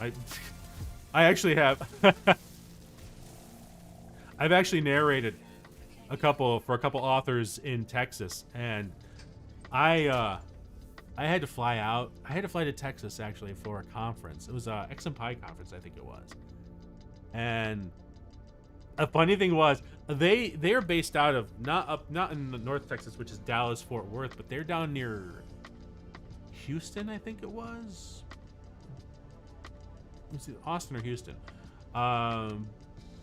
I actually have. I've actually narrated for a couple authors in Texas, and I had to fly out. I had to fly to Texas actually for a conference. It was a X and Pi conference, I think it was. And a funny thing was they are based out of not in the North Texas, which is Dallas Fort Worth, but they're down near Houston, I think it was. Let's see, Austin or Houston,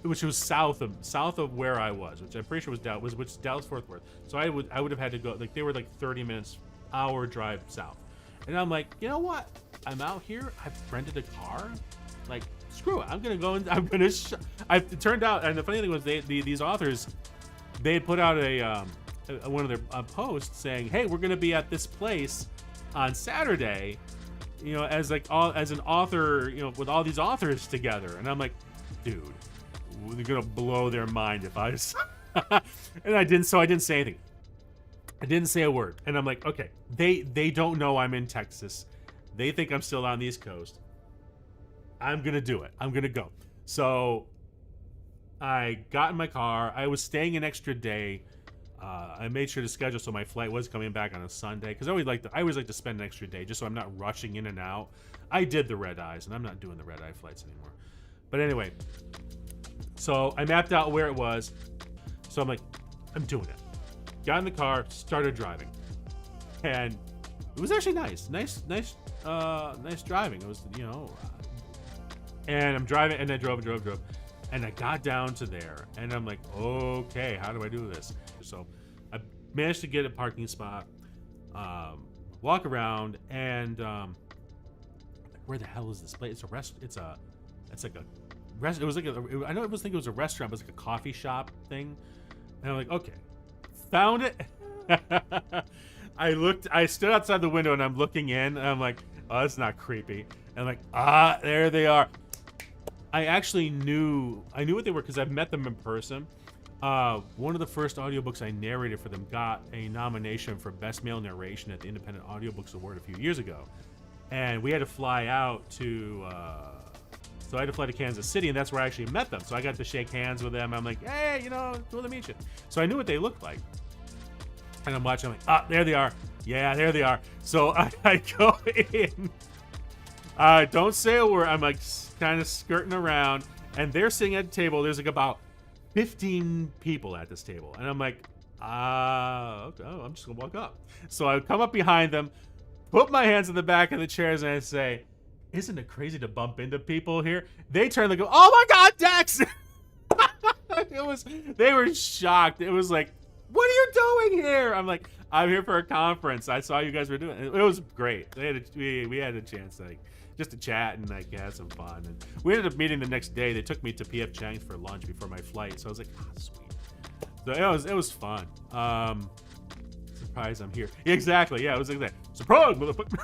which was south of where I was, which I'm pretty sure was Dallas Fort Worth. So I would have had to go, like, they were like 30 minutes, hour drive south. And I'm like, you know what? I'm out here. I've rented a car. Like, screw it. I'm gonna go and it turned out, and the funny thing was, these authors, they had put out one of their posts saying, hey, we're gonna be at this place on Saturday, you know, as an author, you know, with all these authors together. And I'm like, dude, they're gonna blow their mind if I and I didn't say anything. I didn't say a word. And I'm like, okay, they don't know I'm in Texas. They think I'm still on the East Coast. I'm gonna do it. I'm gonna go. So I got in my car. I was staying an extra day. I made sure to schedule so my flight was coming back on a Sunday, because I always like to spend an extra day just so I'm not rushing in and out. I did the red eyes, and I'm not doing the red eye flights anymore. But anyway, so I mapped out where it was. So I'm like, I'm doing it. Got in the car, started driving, and it was actually nice driving. It was, you know, and I'm driving, and I drove, and I got down to there, and I'm like, okay, how do I do this? So I managed to get a parking spot, walk around, and where the hell is this place? It's a rest. It's like a rest. It was like I know I was thinking it was a restaurant, but it's like a coffee shop thing. And I'm like, okay, found it. I stood outside the window and I'm looking in, and I'm like, oh, that's not creepy. And I'm like, there they are. I knew what they were because I've met them in person. One of the first audiobooks I narrated for them got a nomination for Best Male Narration at the Independent Audiobooks Award a few years ago. And we had to fly out to, so I had to fly to Kansas City, and that's where I actually met them. So I got to shake hands with them. I'm like, hey, you know, cool to meet you. So I knew what they looked like. And I'm watching, I'm like, there they are. Yeah, there they are. So I go in. Don't say a word. I'm like kind of skirting around, and they're sitting at a table. There's like about 15 people at this table. And I'm like, okay, I'm just gonna walk up. So I come up behind them, put my hands in the back of the chairs, and I say, isn't it crazy to bump into people here? They turn and go, oh my God, Dex! They were shocked. It was like, what are you doing here? I'm like, I'm here for a conference. I saw you guys were doing it. It was great. We had a chance just to chat and like have some fun. And we ended up meeting the next day. They took me to P.F. Chang's for lunch before my flight. So I was like, sweet. So it was fun. Surprise, I'm here. Exactly. Yeah, it was like that. Surprise, motherfucker.